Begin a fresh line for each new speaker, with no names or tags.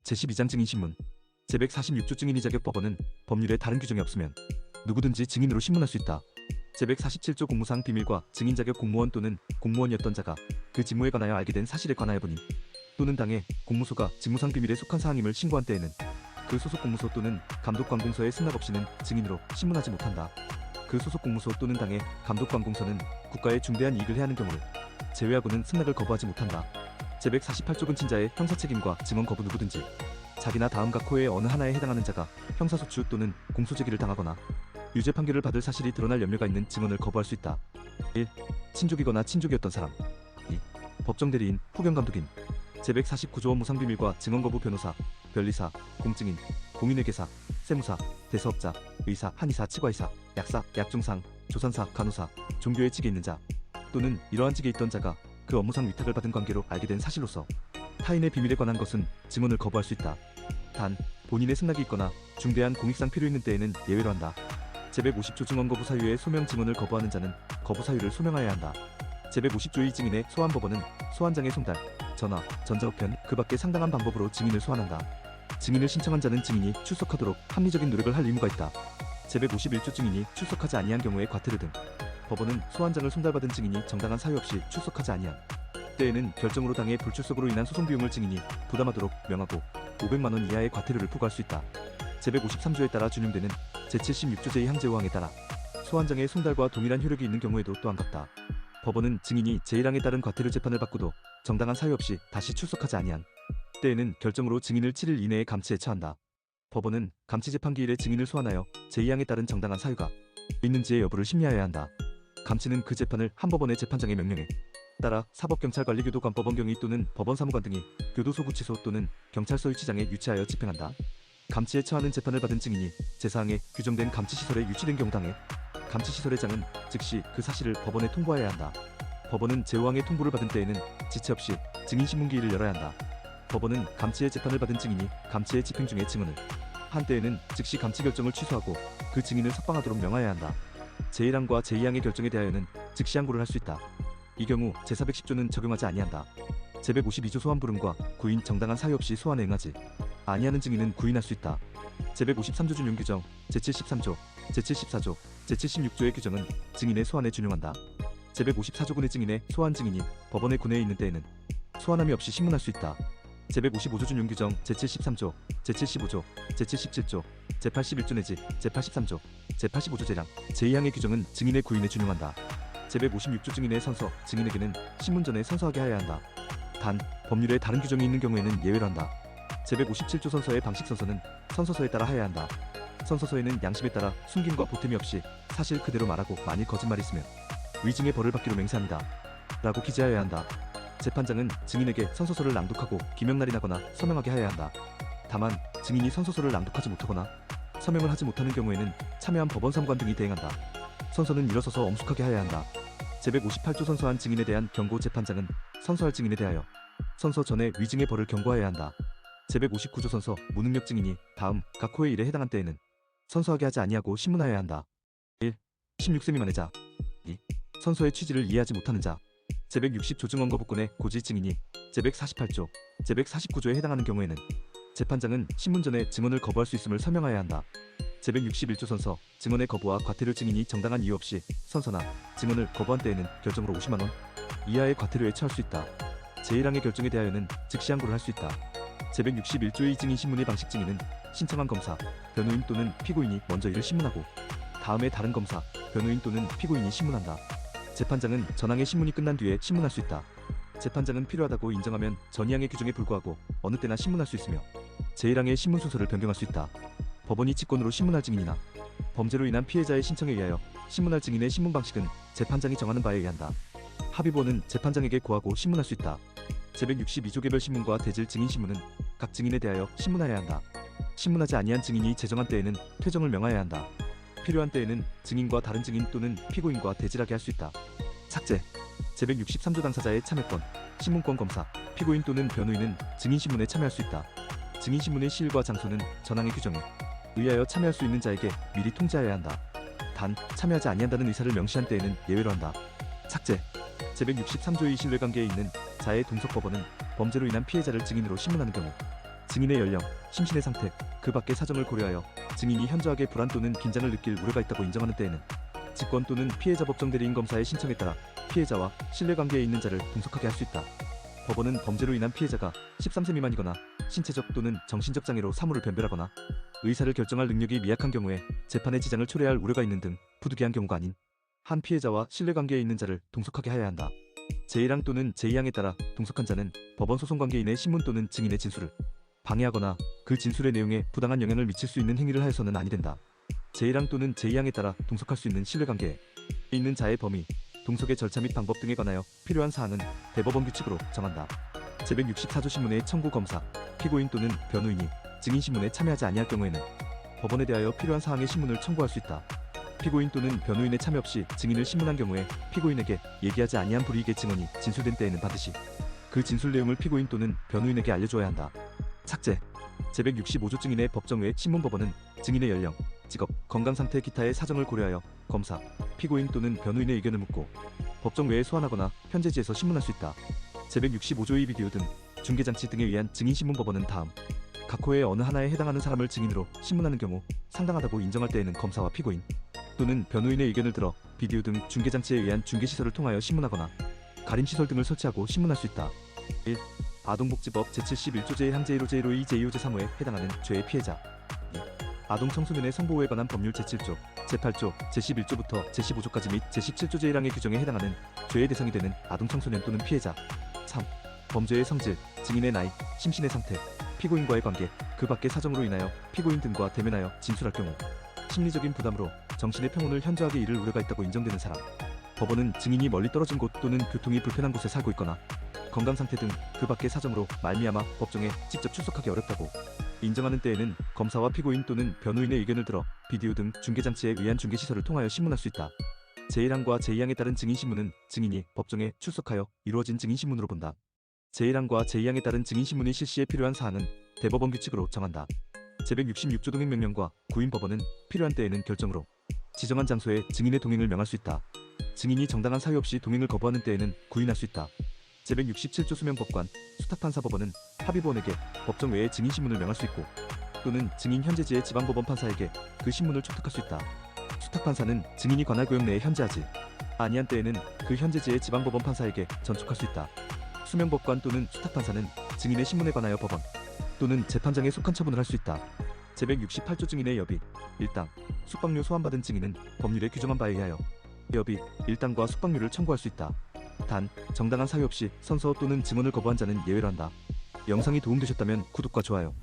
제12장 증인신문 제146조 증인이 자격 법원은 법률에 다른 규정이 없으면 누구든지 증인으로 신문할 수 있다. 제147조 공무상 비밀과 증인 자격 공무원 또는 공무원이었던 자가 그 직무에 관하여 알게 된 사실에 관하여 본인 또는 당해 공무소가 직무상 비밀에 속한 사항임을 신고한 때에는 그 소속 공무소 또는 감독관공서의 승낙 없이는 증인으로 신문하지 못한다. 그 소속 공무소 또는 당해 감독관공서는 국가에 중대한 이익을 해하는 경우를 제외하고는 승낙을 거부하지 못한다. 제148조 근친자의 형사책임과 증언 거부 누구든지 자기나 다음 각 호의 어느 하나에 해당하는 자가 형사소추 또는 공소제기를 당하거나 유죄 판결을 받을 사실이 드러날 염려가 있는 증언을 거부할 수 있다. 1. 친족이거나 친족이었던 사람. 2. 법정대리인, 후견감독인. 제149조 무상비밀과 증언거부 변호사, 변리사, 공증인, 공인회계사, 세무사, 대사업자, 의사, 한의사, 치과의사, 약사, 약중상, 조산사, 간호사, 종교의 직에 있는 자 또는 이러한 직에 있던 자가 그 업무상 위탁을 받은 관계로 알게 된 사실로서 타인의 비밀에 관한 것은 증언을 거부할 수 있다. 단, 본인의 승낙이 있거나 중대한 공익상 필요 있는 때에는 예외로 한다. 제150조 증언 거부 사유의 소명 증언을 거부하는 자는 거부 사유를 소명하여야 한다. 제150조의 증인의 소환 법원은 소환장의 송달, 전화, 전자우편 그 밖에 상당한 방법으로 증인을 소환한다. 증인을 신청한 자는 증인이 출석하도록 합리적인 노력을 할 의무가 있다. 제151조 증인이 출석하지 아니한 경우에 과태료 등 법원은 소환장을 송달받은 증인이 정당한 사유 없이 출석하지 아니한 때에는 결정으로 당해 불출석으로 인한 소송 비용을 증인이 부담하도록 명하고 500만 원 이하의 과태료를 부과할 수 있다. 제153조에 따라 준용되는 제76조 제2항 제5항에 따라 소환장의 송달과 동일한 효력이 있는 경우에도 또한 같다. 법원은 증인이 제1항에 따른 과태료 재판을 받고도 정당한 사유 없이 다시 출석하지 아니한 때에는 결정으로 증인을 7일 이내에 감치에 처한다. 법원은 감치재판기일에 증인을 소환하여 제2항에 따른 정당한 사유가 있는지의 여부를 심리하여야 한다. 감치는 그 재판을 한 법원의 재판장의 명령에 따라 사법경찰관리교도관법원 경위 또는 법원사무관 등이 교도소구치소 또는 경찰서 유치장에 유치하여 집행한다. 감치에 처하는 재판을 받은 증인이 제4항에 규정된 감치시설에 유치된 경우 당해 감치시설의 장은 즉시 그 사실을 법원에 통보하여야 한다. 법원은 제5항의 통보를 받은 때에는 지체 없이 증인신문기일을 열어야 한다. 법원은 감치의 재판을 받은 증인이 감치의 집행 중에 증언을 한 때에는 즉시 감치 결정을 취소하고 그 증인을 석방하도록 명하여야 한다. 제1항과 제2항의 결정에 대하여는 즉시 항고를 할 수 있다. 이 경우 제410조는 적용하지 아니한다. 제152조 소환불응과 구인 정당한 사유 없이 소환에 응하지 아니하는 증인은 구인할 수 있다. 제153조 준용 규정 제73조, 제74조, 제76조의 규정은 증인의 소환에 준용한다. 제154조군의 증인의 소환 증인이 법원의 군내에 있는 때에는 소환함이 없이 신문할 수 있다. 제155조 준용 규정 제73조, 제75조, 제77조, 제81조 내지 제83조, 제85조 제1항, 제2항의 규정은 증인의 구인에 준용한다. 제156조 증인의 선서, 증인에게는 신문 전에 선서하게 하여야 한다. 단, 법률에 다른 규정이 있는 경우에는 예외로 한다. 제157조 선서의 방식 선서는 선서서에 따라 하여야 한다. 선서서에는 양심에 따라 숨김과 보탬이 없이 사실 그대로 말하고 만일 거짓말이 있으면 위증의 벌을 받기로 맹세합니다. 라고 기재하여야 한다. 재판장은 증인에게 선서서를 낭독하고 기명날이 나거나 서명하게 하여야 한다. 다만 증인이 선서서를 낭독하지 못하거나 서명을 하지 못하는 경우에는 참여한 법원사무관 등이 대행한다. 선서는 일어서서 엄숙하게 하여야 한다. 제158조 선서한 증인에 대한 경고 재판장은 선서할 증인에 대하여 선서 전에 위증의 벌을 경고하여야 한다. 제159조 선서 무능력 증인이 다음 각 호의 일에 해당한 때에는 선서하게 하지 아니하고 신문하여야 한다. 1. 16세 미만의 자. 2. 선서의 취지를 이해하지 못하는 자. 제160조 증언거부권의 고지 증인이 제148조, 제149조에 해당하는 경우에는 재판장은 신문 전에 증언을 거부할 수 있음을 설명하여야 한다. 제161조 선서, 증언의 거부와 과태료 증인이 정당한 이유 없이 선서나 증언을 거부한 때에는 결정으로 50만 원 이하의 과태료에 처할 수 있다. 제1항의 결정에 대하여는 즉시 항고를 할 수 있다. 제161조의 증인 신문의 방식 증인은 신청한 검사, 변호인 또는 피고인이 먼저 이를 신문하고 다음에 다른 검사, 변호인 또는 피고인이 신문한다. 재판장은 전항의 신문이 끝난 뒤에 신문할 수 있다. 재판장은 필요하다고 인정하면 전이항의 규정에 불구하고 어느 때나 신문할 수 있으며 제1항의 신문 순서를 변경할 수 있다. 법원이 직권으로 신문할 증인이나 범죄로 인한 피해자의 신청에 의하여 신문할 증인의 신문 방식은 재판장이 정하는 바에 의한다. 합의본은 재판장에게 고하고 신문할 수 있다. 제162조 개별 신문과 대질 증인 신문은 각 증인에 대하여 신문하여야 한다. 신문하지 아니한 증인이 제정한 때에는 퇴정을 명하여야 한다. 필요한 때에는 증인과 다른 증인 또는 피고인과 대질하게 할 수 있다. 삭제. 제163조 당사자의 참여권, 신문권 검사, 피고인 또는 변호인은 증인신문에 참여할 수 있다. 증인신문의 시일과 장소는 전항의 규정에 의하여 참여할 수 있는 자에게 미리 통지하여야 한다. 단, 참여하지 아니한다는 의사를 명시한 때에는 예외로 한다. 삭제. 제163조의 신뢰관계에 있는 자의 동석법원은 범죄로 인한 피해자를 증인으로 신문하는 경우 증인의 연령, 심신의 상태, 그 밖의 사정을 고려하여 증인이 현저하게 불안 또는 긴장을 느낄 우려가 있다고 인정하는 때에는 직권 또는 피해자 법정 대리인 검사의 신청에 따라 피해자와 신뢰관계에 있는 자를 동석하게 할 수 있다. 법원은 범죄로 인한 피해자가 13세 미만이거나 신체적 또는 정신적 장애로 사무를 변별하거나 의사를 결정할 능력이 미약한 경우에 재판에 지장을 초래할 우려가 있는 등 부득이한 경우가 아닌 한 피해자와 신뢰관계에 있는 자를 동석하게 하여야 한다. 제1항 또는 제2항에 따라 동석한 자는 법원 소송 관계인의 신문 또는 증인의 진술을 방해하거나 그 진술의 내용에 부당한 영향을 미칠 수 있는 행위를 하여서는 아니 된다. 제1항 또는 제2항에 따라 동석할 수 있는 신뢰관계에 있는 자의 범위, 동석의 절차 및 방법 등에 관하여 필요한 사항은 대법원 규칙으로 정한다. 제164조 신문의 청구 검사, 피고인 또는 변호인이 증인 신문에 참여하지 아니할 경우에는 법원에 대하여 필요한 사항의 신문을 청구할 수 있다. 피고인 또는 변호인의 참여 없이 증인을 신문한 경우에 피고인에게 얘기하지 아니한 불이익의 증언이 진술된 때에는 반드시 그 진술 내용을 피고인 또는 변호인에게 알려줘야 한다. 삭제. 제165조 증인의 법정 외 신문법원은 증인의 연령, 직업, 건강상태 기타의 사정을 고려하여 검사, 피고인 또는 변호인의 의견을 묻고 법정 외에 소환하거나 현재지에서 신문할 수 있다. 제165조의 비디오 등 중계장치 등에 의한 증인신문법원은 다음 각 호의 어느 하나에 해당하는 사람을 증인으로 신문하는 경우 상당하다고 인정할 때에는 검사와 피고인 또는 변호인의 의견을 들어 비디오 등 중계장치에 의한 중계시설을 통하여 신문하거나 가림시설 등을 설치하고 신문할 수 있다. 1. 아동복지법 제71조 제1항 제1호 제1호 2 제2호 제3호에 해당하는 죄의 피해자. 2. 아동 청소년의 성보호에 관한 법률 제7조, 제8조, 제11조부터 제15조까지 및 제17조 제1항의 규정에 해당하는 죄의 대상이 되는 아동 청소년 또는 피해자. 3. 범죄의 성질, 증인의 나이, 심신의 상태, 피고인과의 관계, 그 밖의 사정으로 인하여 피고인 등과 대면하여 진술할 경우 심리적인 부담으로 정신의 평온을 현저하게 잃을 우려가 있다고 인정되는 사람. 법원은 증인이 멀리 떨어진 곳 또는 교통이 불편한 곳에 살고 있거나 건강 상태 등 그 밖의 사정으로 말미암아 법정에 직접 출석하기 어렵다고 인정하는 때에는 검사와 피고인 또는 변호인의 의견을 들어 비디오 등 중계장치에 의한 중계시설을 통하여 신문할 수 있다. 제1항과 제2항에 따른 증인신문은 증인이 법정에 출석하여 이루어진 증인신문으로 본다. 제1항과 제2항에 따른 증인신문의 실시에 필요한 사항은 대법원 규칙으로 정한다. 제166조 동행명령과 구인법원은 필요한 때에는 결정으로 지정한 장소에 증인의 동행을 명할 수 있다. 증인이 정당한 사유 없이 동행을 거부하는 때에는 구인할 수 있다. 제167조 수명법관, 수탁판사법원은 합의보원에게 법정 외에 증인신문을 명할 수 있고 또는 증인 현재지의 지방법원 판사에게 그 신문을 촉탁할 수 있다. 수탁판사는 증인이 관할 구역 내에 현재하지 아니한 때에는 그 현재지의 지방법원 판사에게 전촉할 수 있다. 수명법관 또는 수탁판사는 증인의 신문에 관하여 법원 또는 재판장에 속한 처분을 할 수 있다. 제168조 증인의 여비, 일당, 숙박료 소환받은 증인은 법률에 규정한 바에 의하여 여비, 일당과 숙박료를 청구할 수 있다. 단, 정당한 사유 없이 선서 또는 증언을 거부한 자는 예외로 한다. 영상이 도움되셨다면 구독과 좋아요